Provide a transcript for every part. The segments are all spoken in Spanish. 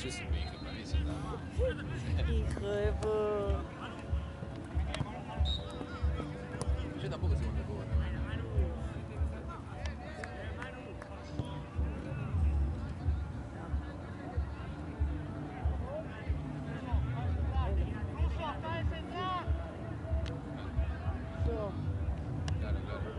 Yo siempre dije para eso, ¿no? Hijo de puta. Yo tampoco sé cuándo puedo. Claro, claro.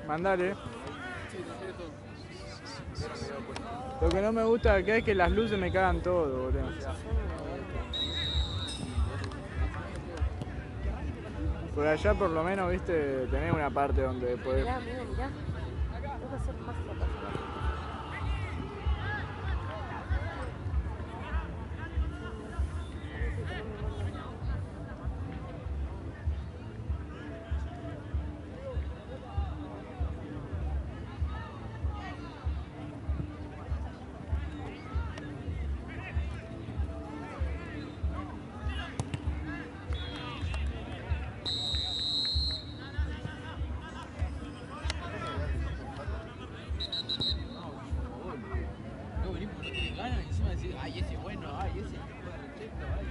Mandale. Lo que no me gusta acá es que las luces me cagan todo, boludo. Por allá por lo menos, viste, tenés una parte donde podés... Mirá, amigo, mirá. Tengo que hacer más fotos. Ay, ese es bueno, ay, ese es recheto, ay.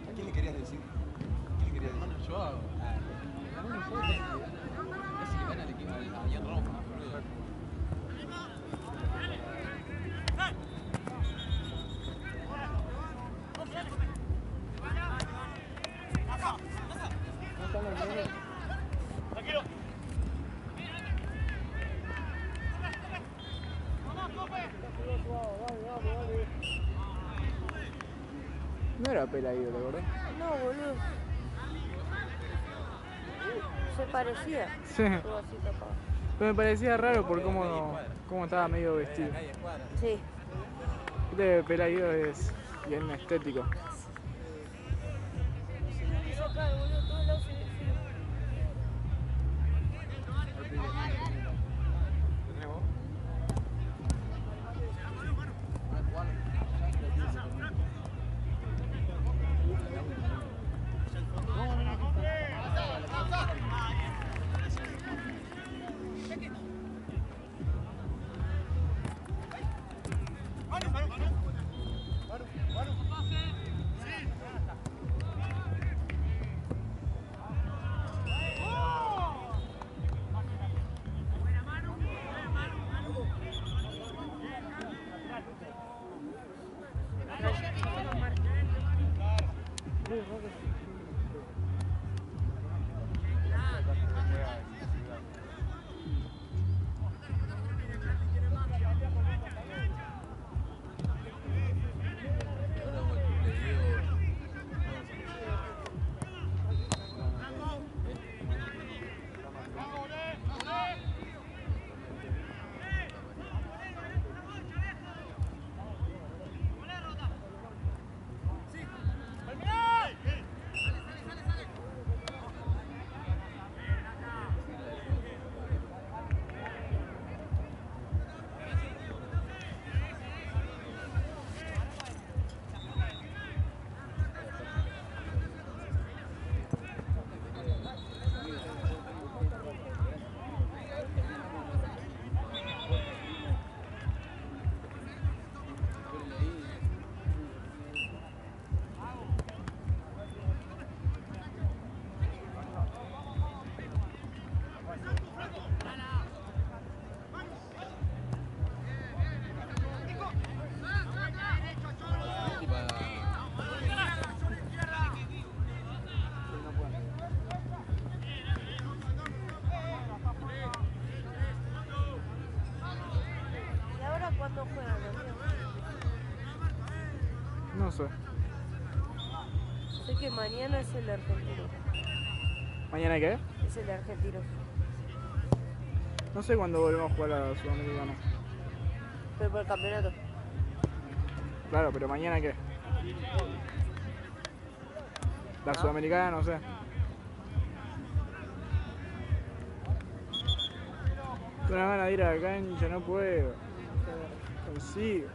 ¿A quién le querías decir? ¿Qué le querías decir? Hermano Joao. Ese que gana el equipo allá en Roma, boludo. No era Pelaído, ¿te acordás? No, boludo. Se parecía. Sí. Todo así tapado. Pero me parecía raro por cómo estaba medio vestido. Sí. Este Pelaído es bien estético. No sé. Sé que mañana es el argentino. ¿Mañana qué? Es el argentino. No sé cuándo volvemos a jugar a la Sudamericana. Pero por el campeonato. Claro, pero ¿mañana qué? La Sudamericana no sé. Tengo una gana de ir a la cancha, no puedo. Consigo.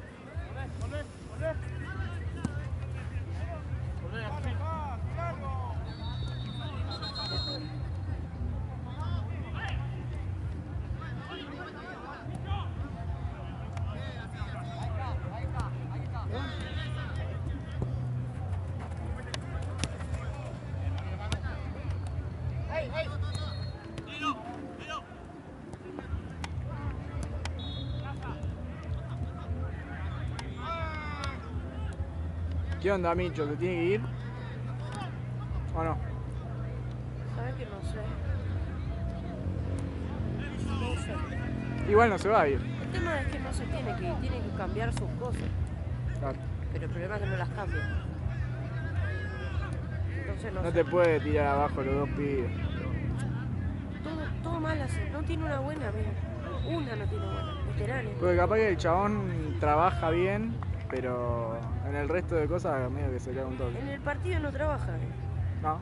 ¿Qué onda, Micho? ¿Te tiene que ir? ¿O no? ¿Sabes que no sé? No sé. Igual no se va a ir. El tema es que no se tiene que ir, tiene que cambiar sus cosas. Claro. Pero el problema es que no las cambia. Entonces no No sé. te puede tirar abajo los dos pibes. Todo mal hace. No tiene una buena, amigo. Una no tiene buena. Veteranes. Porque capaz que el chabón trabaja bien, pero en el resto de cosas medio que se cae un toque. En el partido no trabaja. No.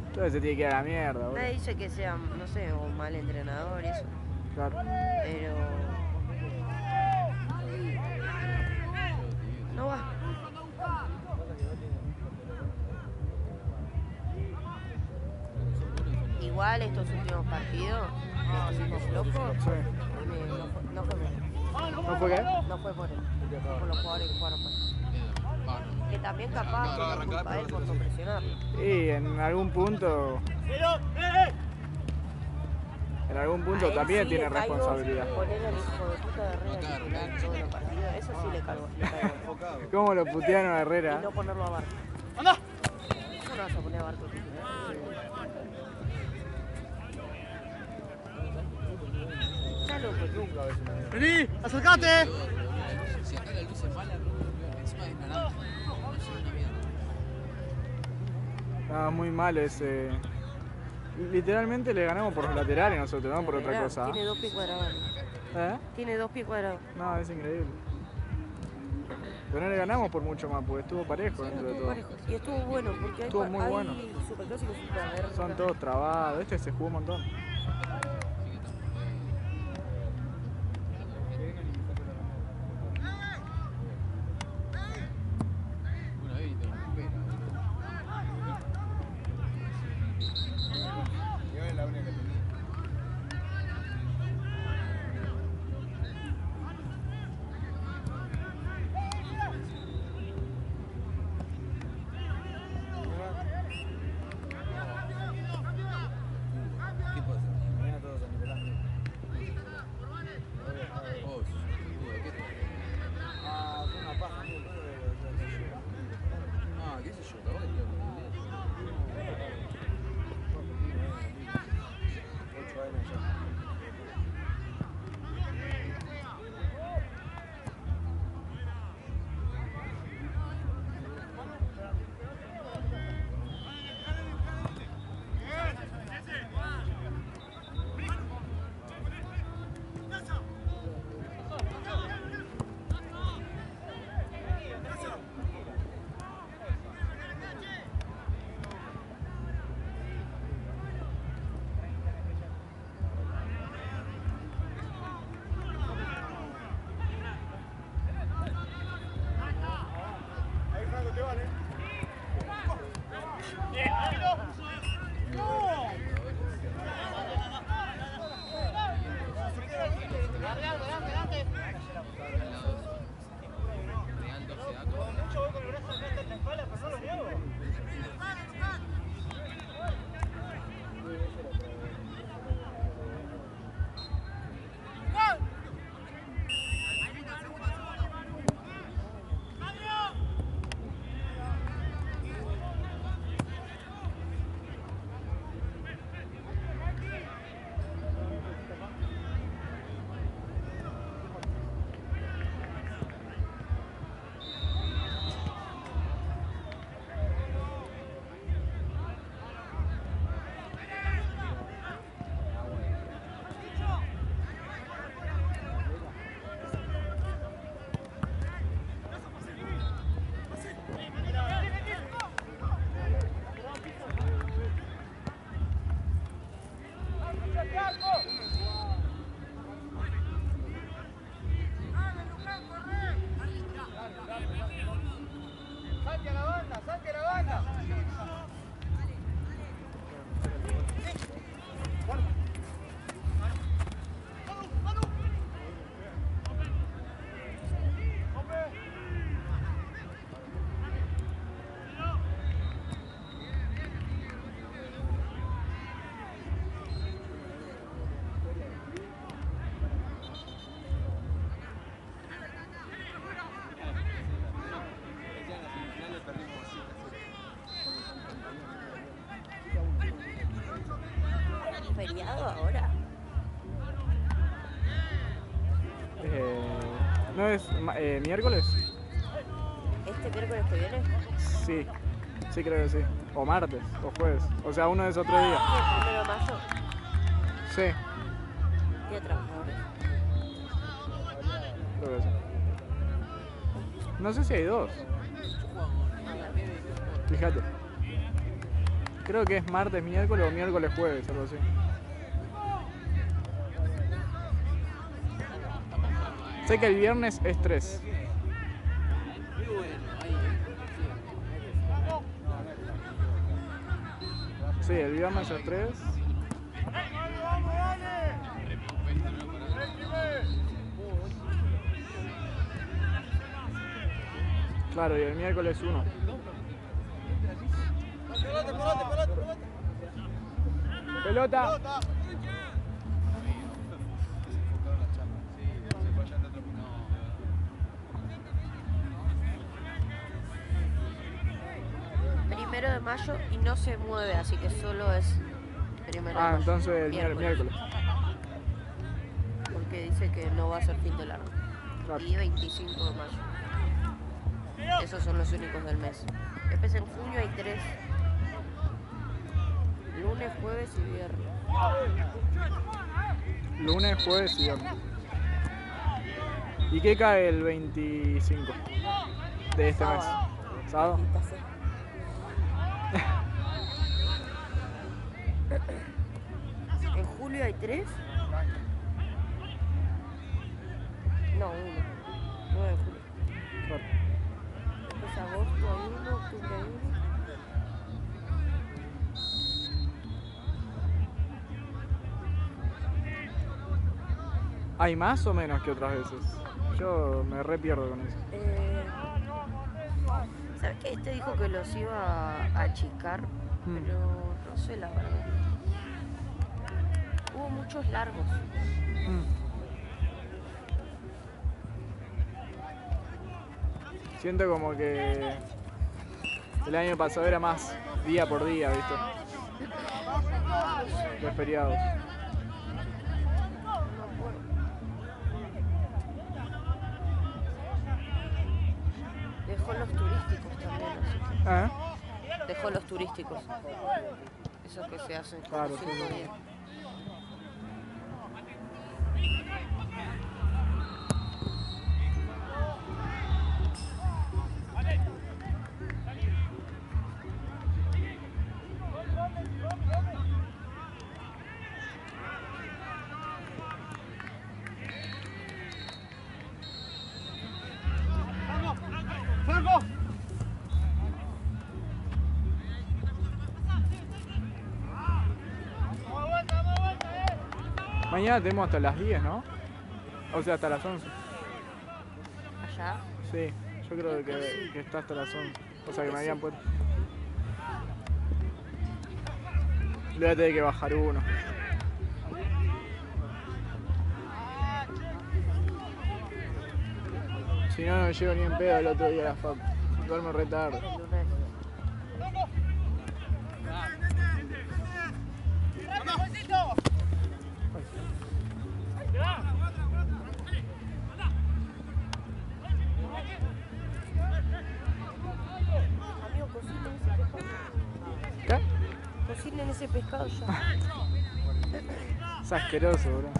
Entonces se tiene que ir a la mierda, boludo. Nadie dice que sea, no sé, un mal entrenador y eso. Claro. Pero no va. Igual estos últimos partidos que estuvimos flojos, Sí. no fue por él. ¿No fue qué? No fue por él. Por los jugadores que jugaron mal. Que también capaz fue culpa de él por no presionarlo. Y en algún punto. En algún punto A él también sí tiene le caigo responsabilidad. Poner al hijo de puta de Herrera titular en todos los partidos, eso sí le caigo. ¿Cómo lo putearon a Y Herrera? no ponerlo a Barco. ¿Cómo no vas a poner a Barco titular? Está loco. ¡Vení! ¡Acercate! Si acá la luz es mala, encima es naranja. No se ve una mierda. Estaba muy mal ese. Literalmente le ganamos por los laterales nosotros, no por otra Mirá, cosa. Tiene 2 pies cuadrados. ¿Eh? Tiene 2 pies cuadrados. No, es increíble. Pero no le ganamos por mucho más, porque estuvo parejo dentro de Estuvo todo. parejo. Y estuvo bueno, porque hay, Estuvo muy hay bueno. superclásicos y superguerras. Son todos trabados, este se jugó un montón. Una vez y te recupera. Igual es la única que tenía. ¿Qué pasa? Mañana todos a Nicolás. Oh, ¿qué te? Ah, fue una paja, amigo. Ah, qué sé yo, capaz que te lo mandé. 8 años ya. ¿No es miércoles? ¿Este miércoles que viene? Sí, sí creo que sí. O martes, o jueves. O sea, uno de esos 3 días. ¿El 1 de mayo? Sí, Día de trabajadores. creo que sí. No sé si hay 2. Fíjate. Creo que es martes, miércoles o miércoles, jueves, algo así. Sé que el viernes es 3. Muy bueno, ahí, Sí, el viernes es 3. Claro, y el miércoles 1. Pelota. Primero de mayo y no se mueve, así que solo es primero de mayo. Entonces el miércoles. Porque dice que no va a ser fin de largo. Claro. Y 25 de mayo. Esos son los únicos del mes. Después en junio hay 3. Lunes, jueves y viernes. Lunes, jueves y viernes. ¿Y qué cae el 25 de este mes? ¿Sábado? En julio hay 3. No, 1. 9 de julio. Claro. Después agosto hay 1, octubre hay 1. ¿Hay más o menos que otras veces? Yo me re pierdo con eso. ¿Sabes que este dijo que los iba a achicar? Pero no sé la verdad. Hubo muchos largos. Siento como que el año pasado era más día por día, ¿viste? De feriados. Dejó los turísticos también, así que... Dejó los turísticos. Esos que se hacen como Claro, 5 sí. días. Mañana tenemos hasta las 10, ¿no? O sea, hasta las 11. ¿Allá? Sí, yo creo que está hasta las 11. O sea, que me habían puesto. Le voy a tener que bajar uno. Si no, no llego ni en pedo el otro día a la fac. Duermo re tarde. El lunes. Amigo, cocinen ese pescado. ¿Qué? Cocinen ese pescado ya. Es asqueroso, bro.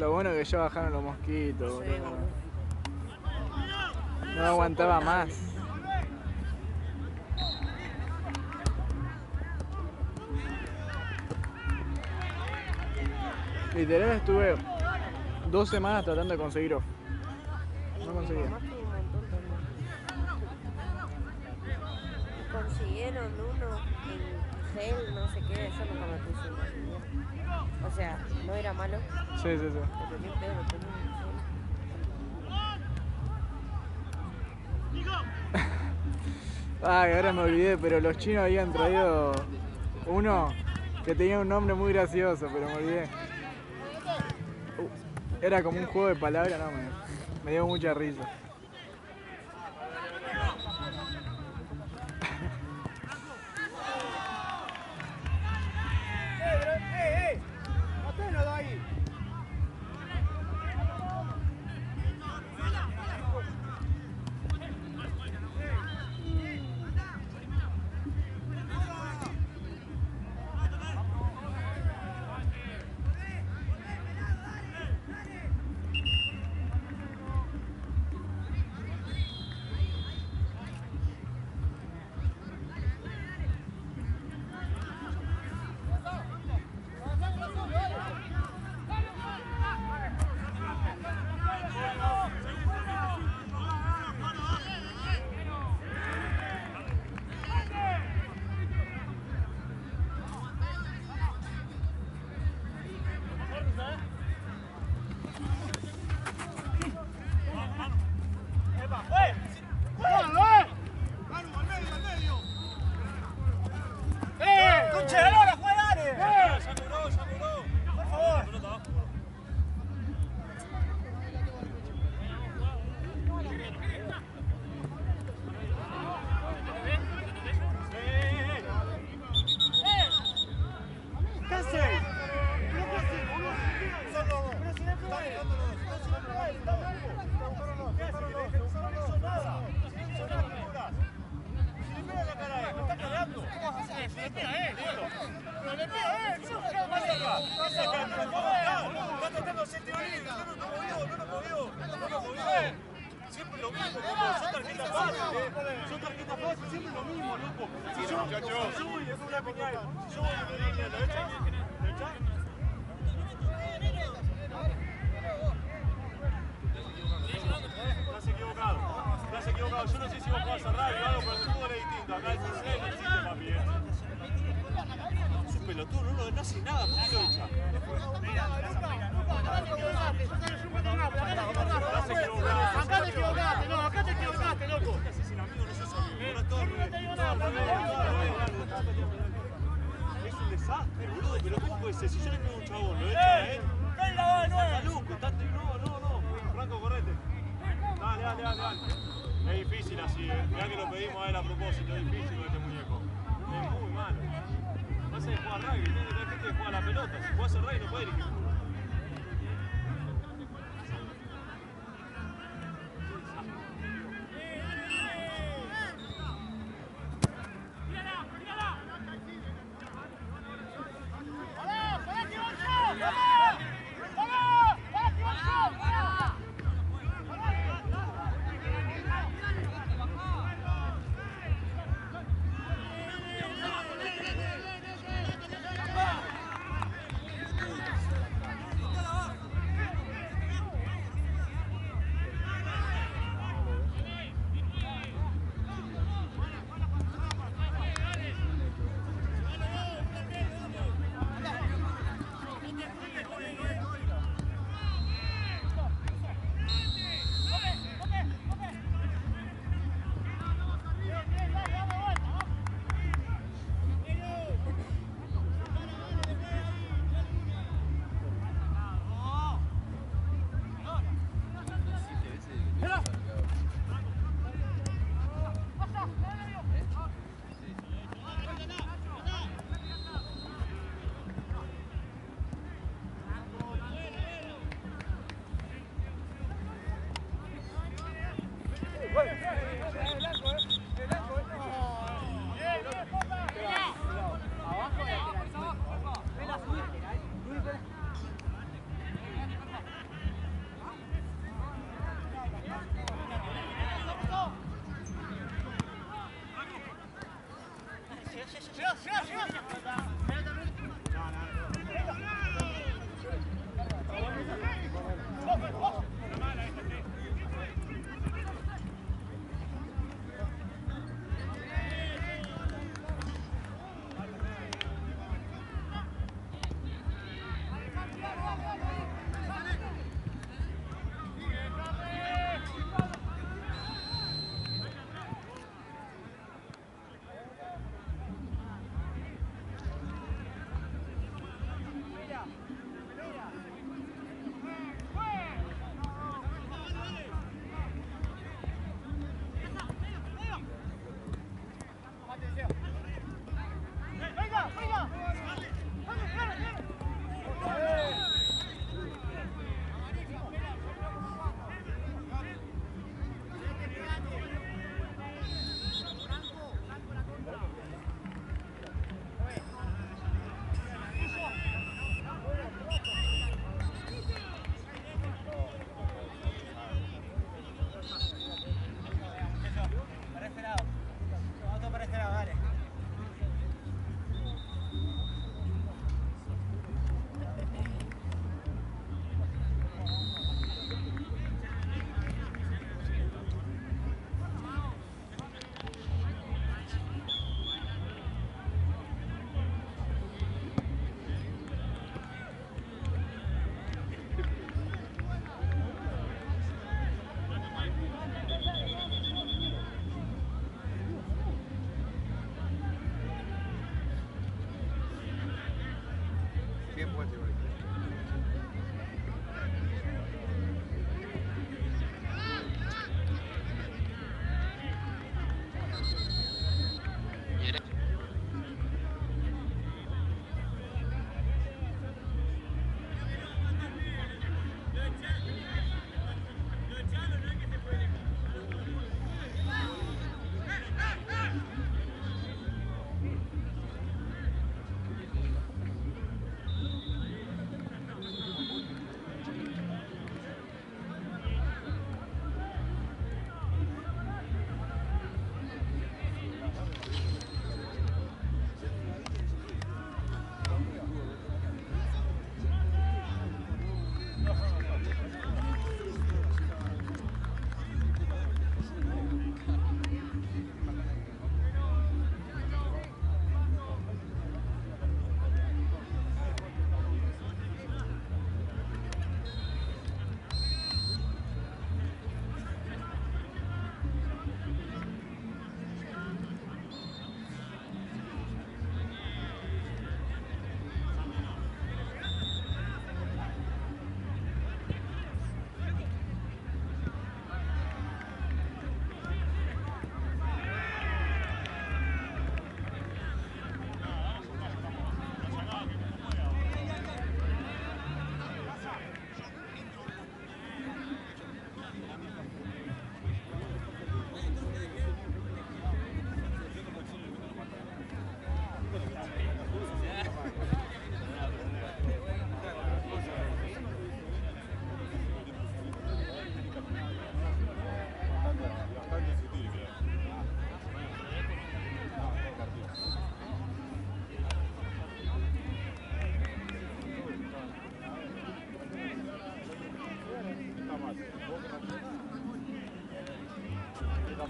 Lo bueno que ya bajaron los mosquitos, Sí, boludo. boludo. No aguantaba más. Literal estuve 2 semanas tratando de conseguir off. No conseguía. Mamá tuvo un montón también. Y consiguieron uno en gel, no sé qué, yo nunca me puse uno. O sea, no era malo, Sí, sí, sí. pero ni un pedo lo ponía en gel. Ay, ahora me olvidé, pero los chinos habían traído uno que tenía un nombre muy gracioso, pero me olvidé. Era como un juego de palabras, no, me dio mucha risa. ¡Maténalo ahí! Siempre lo mismo, loco. Son tarjetas fáciles. Son tarjetas fáciles, siempre lo mismo, loco. Si yo voy y después voy a peñar. Si yo voy y me digo, ¿lo echas? ¿Lo echas? Estás equivocado. Estás equivocado. Yo no sé si vos jugás a radio o algo, pero el fútbol es distinto. Acá el fútbol no existe, papi. Es un pelotudo, no hace nada. ¿Por qué lo echa? Acá te equivocaste, no, acá te equivocaste, loco. Sin amigo no sos amigo, no es todo al revés. Es un desastre, boludo, pero ¿cómo puede ser? Si yo le pego a un chabón, lo echa a él. Está loco, está... No, Franco, correte. Dale. Es difícil así, mirá que lo pedimos a él a propósito, es difícil con este muñeco. Es muy malo. No sé jugar rugby, tiene que tener gente que juega a la pelota. Si jugás al rugby no puede elegir.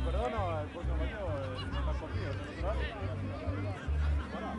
perdono, el próximo partido no está conmigo, ¿no? Pará.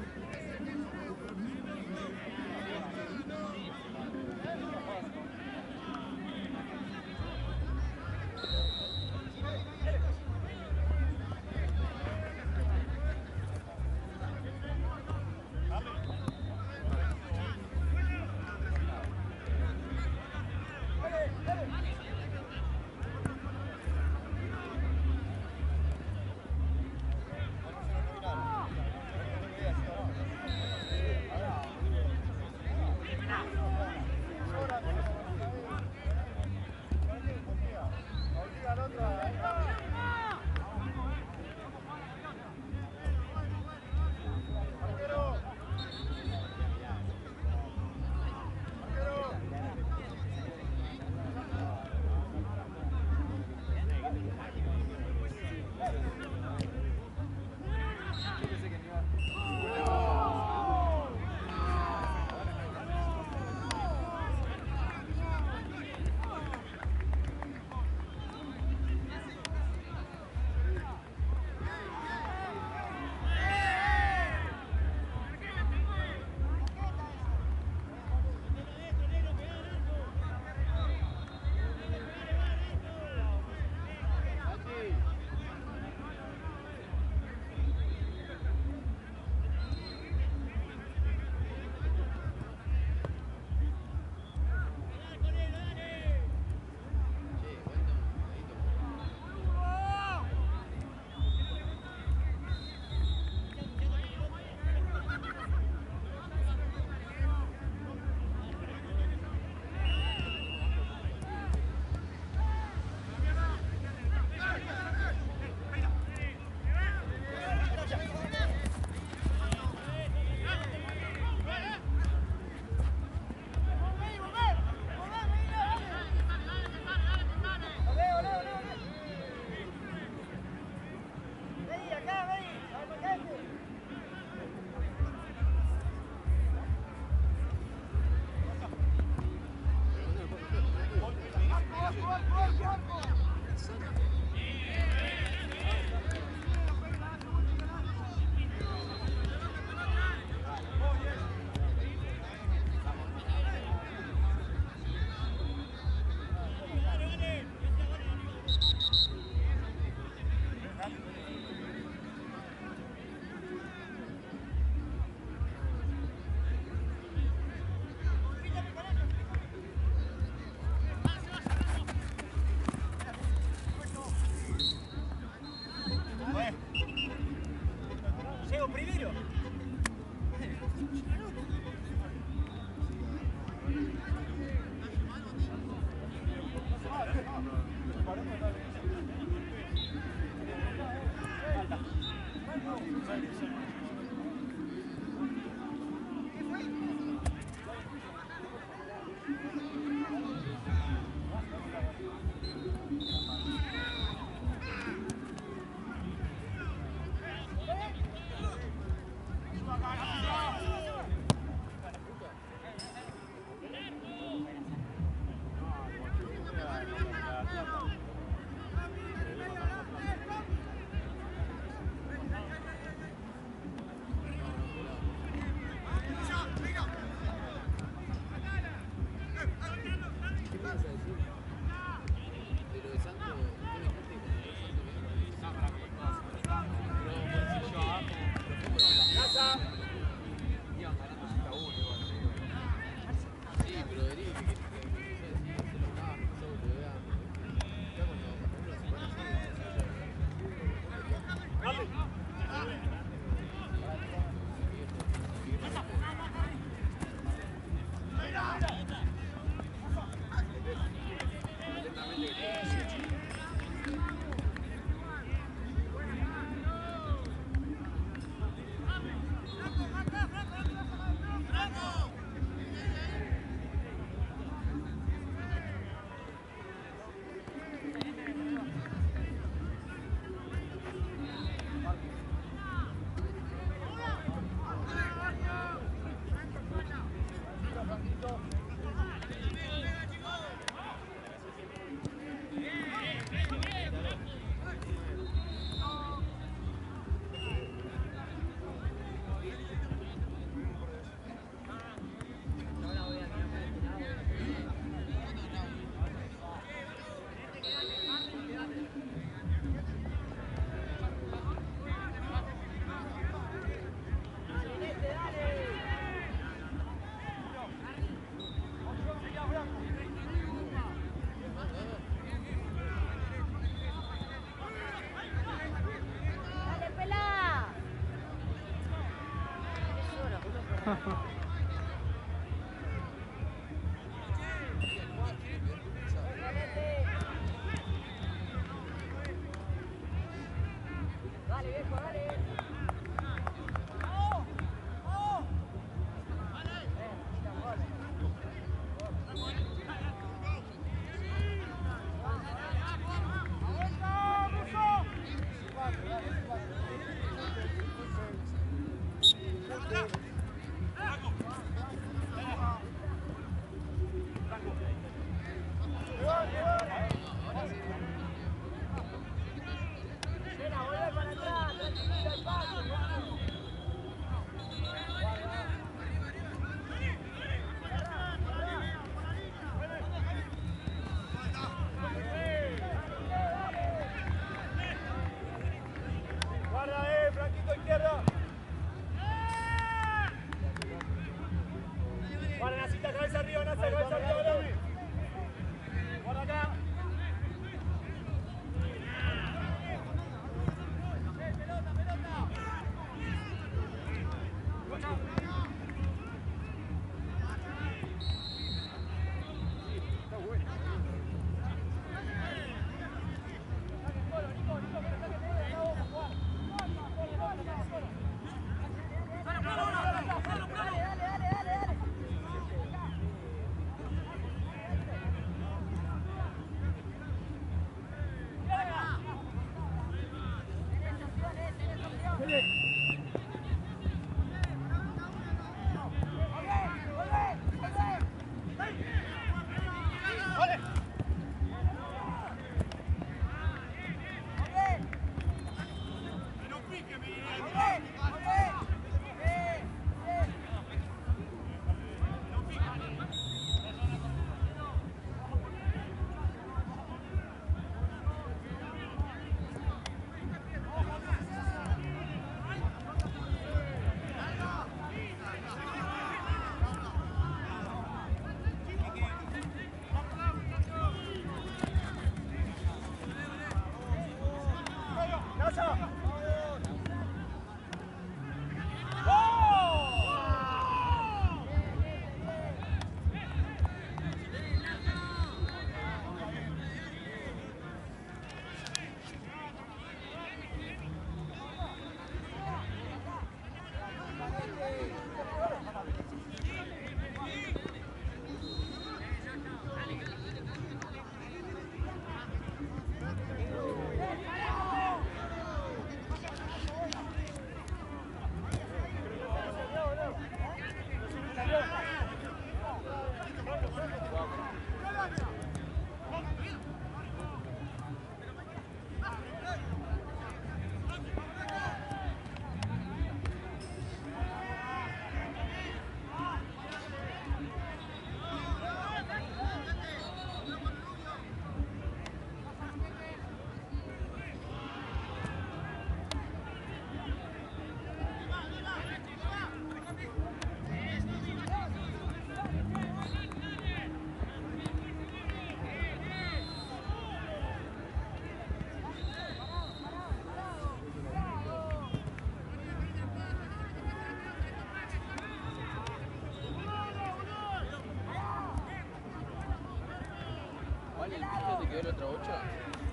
¿Viste dónde quedó el otro 8?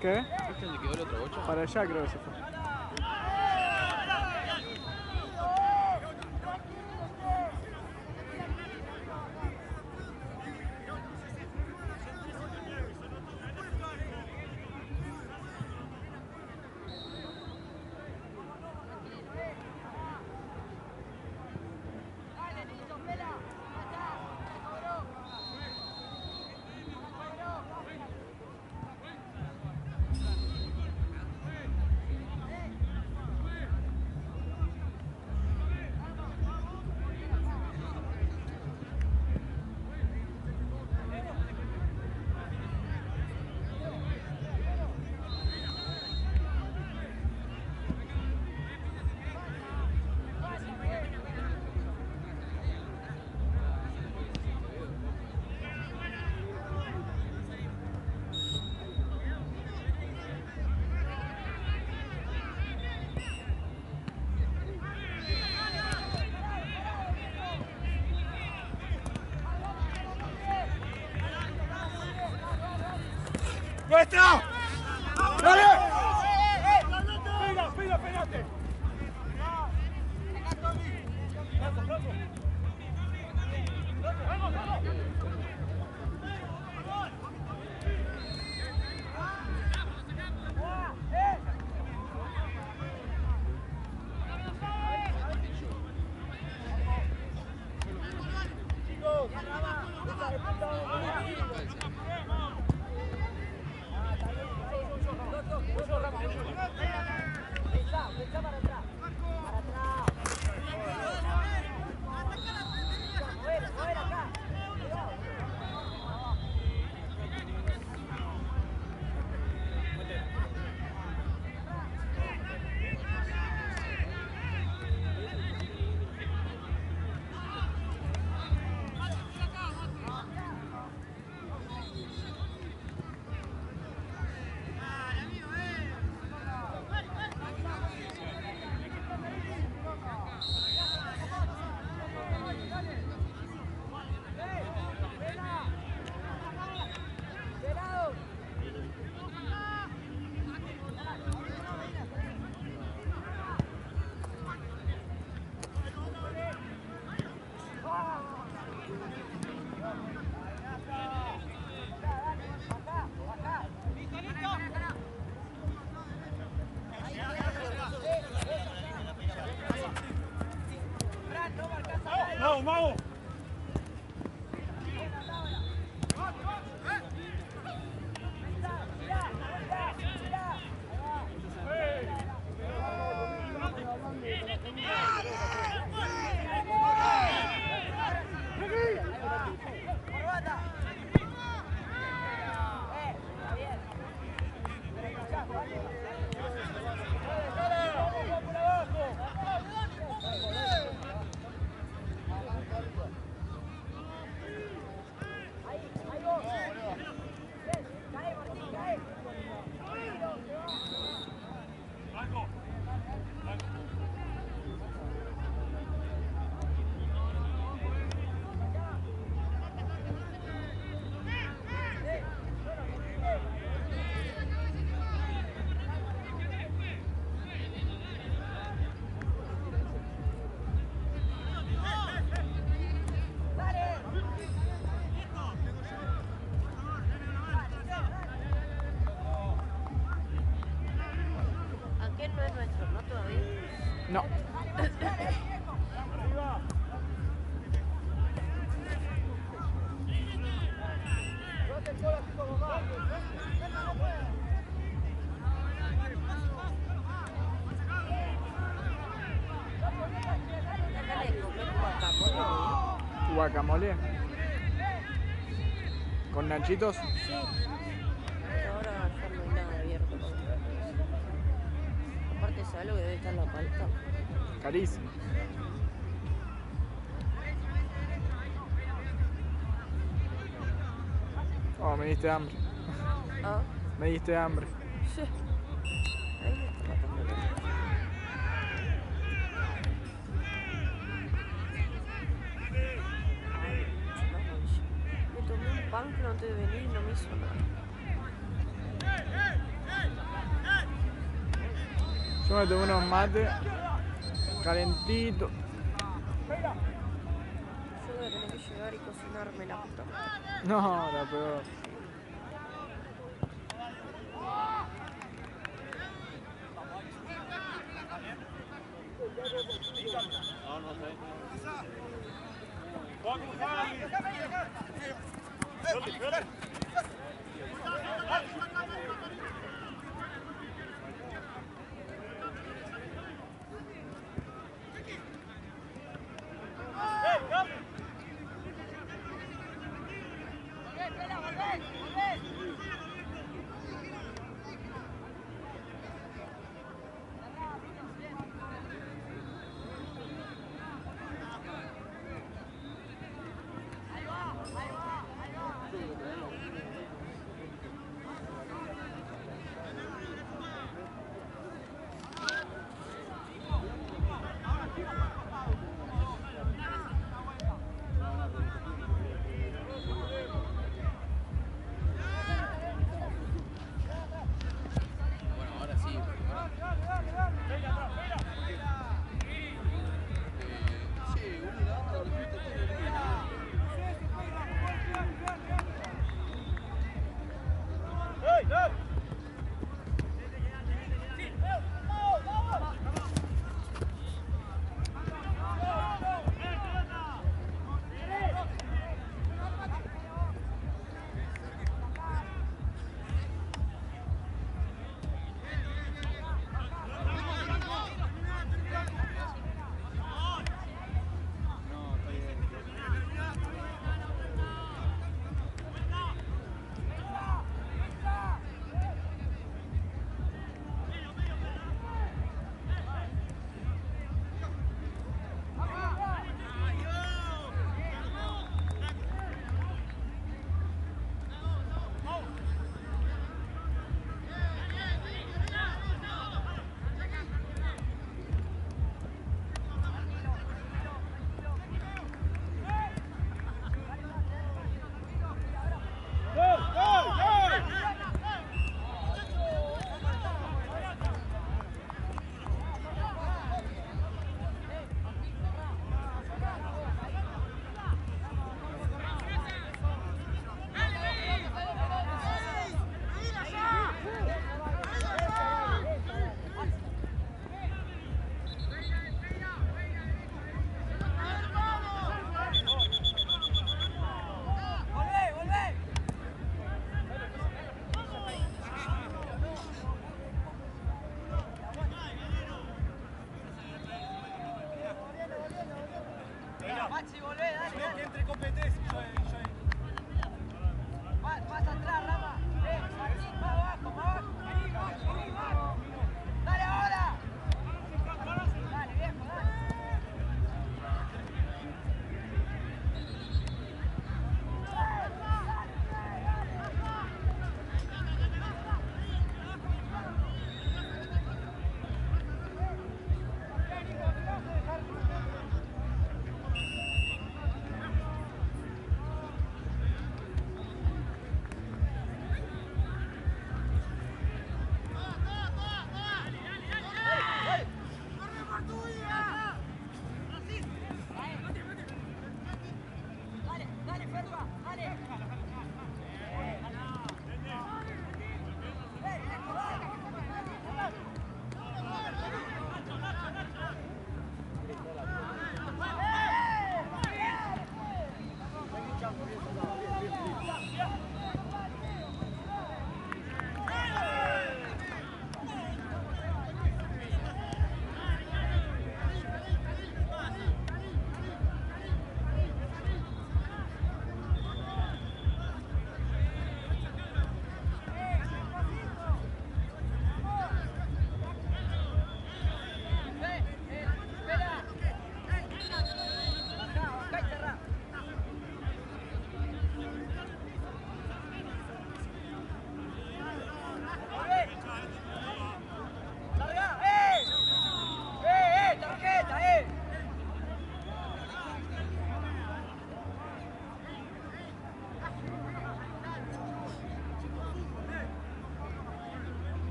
¿Qué? ¿Viste dónde quedó el otro 8? Para allá creo que se fue. ¡Nuestra! ¡Dale! ¡Pega, pegate! ¡Franco, Franco! ¡Vamos, vamos! ¡Vamos, vamos! No. ¿Guacamole? ¿Con nachitos? Sí. Ahora ya no hay nada abierto. Aparte, ¿sabes lo que debe estar la palta? Carísimo. Oh, me diste hambre. ¿Ah? Me diste hambre. Sí. Ahí me está matando la hambre. Ay, no, me tomé un pan antes de venir y no me hizo nada. Yo me tomé unos mates calentitos. Yo voy a tener que llegar y cocinarme la puta madre. No, la peor. Maxi, volvé, dale. Que entre competencia. Más atrás, Rama. Martín, más abajo, más abajo. Dale ahora. Dale, viejo, dale.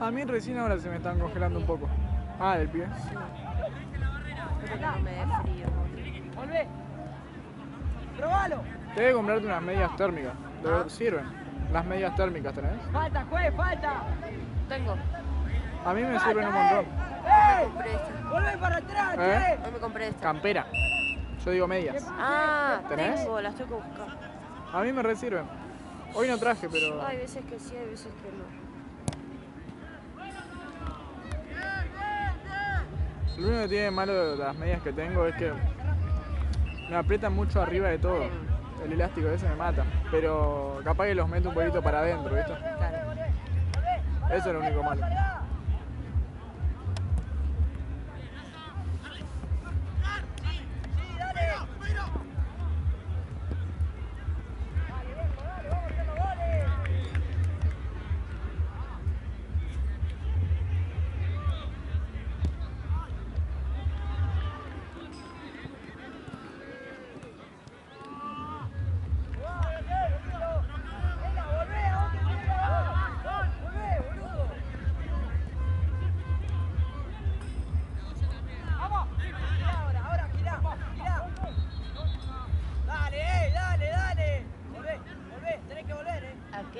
A mí recién ahora se me están congelando un poco. Ah, del pie. Sí. Espero que no me dé frío. Volvé. Probalo. Tengo que comprarte unas medias térmicas. De verdad, sirven. Las medias térmicas, ¿tenés? Falta, juez, falta. Tengo. A mí me sirven un montón. Me compré esta. Volvé para atrás, ¿Eh? Hoy me compré esta. Campera. Yo digo medias. Ah, ¿Tenés? tengo, las tengo que buscar. A mí me resirven. Hoy no traje, pero... Hay veces que sí, hay veces que no. Lo único que tiene de malo de las medias que tengo es que me aprietan mucho arriba de todo. El elástico ese me mata. Pero capaz que los meto un poquito para adentro, ¿viste? Claro. Eso es lo único malo.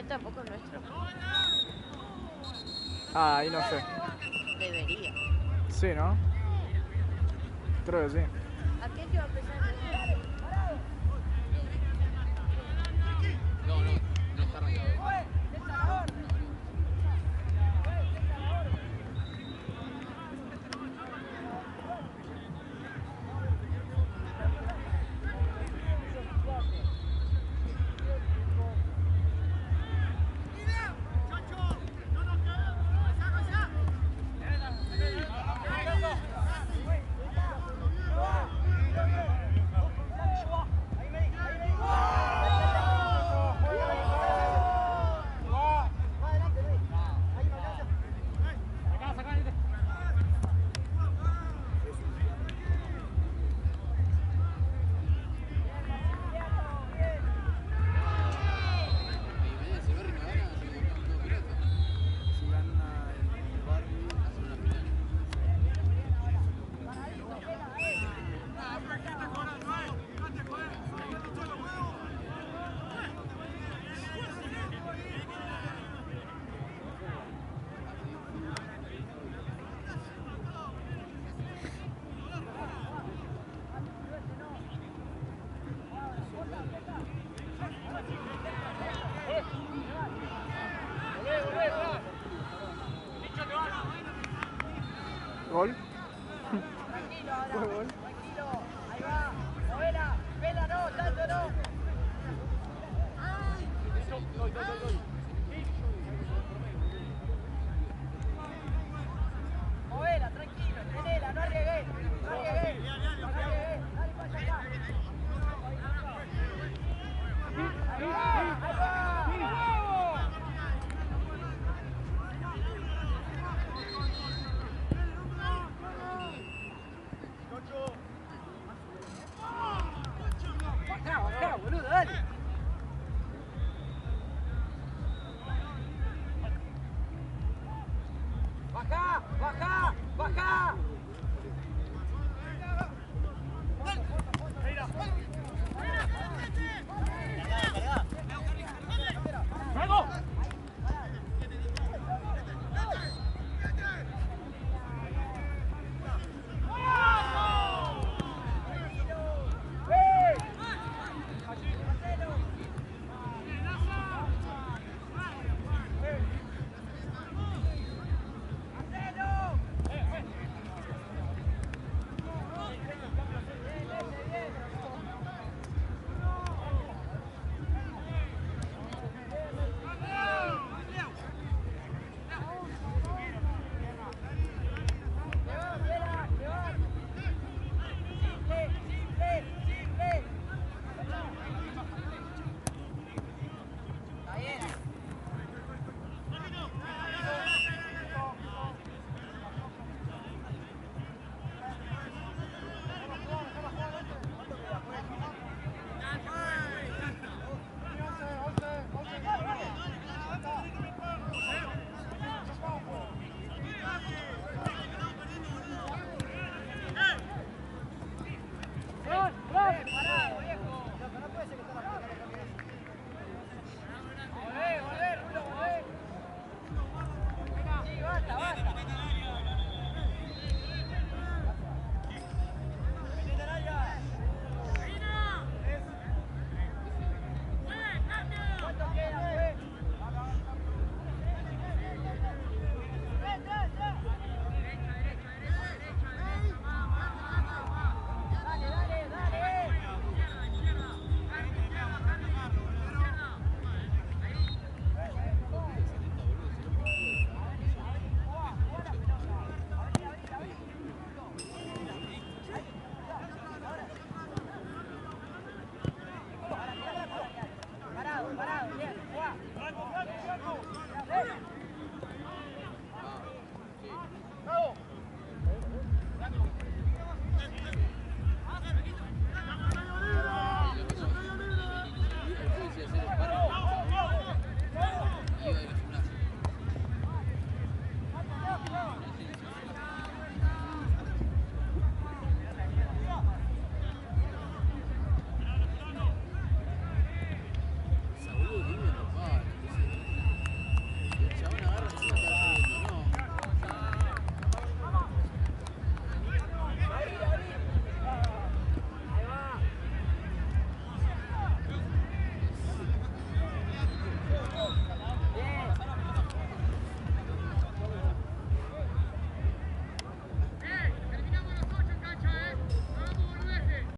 Tampoco es nuestro. Ah, ahí no sé. Debería. Sí, ¿no? Creo que sí. Aquello va a empezar No, no está arrancado. Parado, bien, Juan. Franco, Franco, Franco.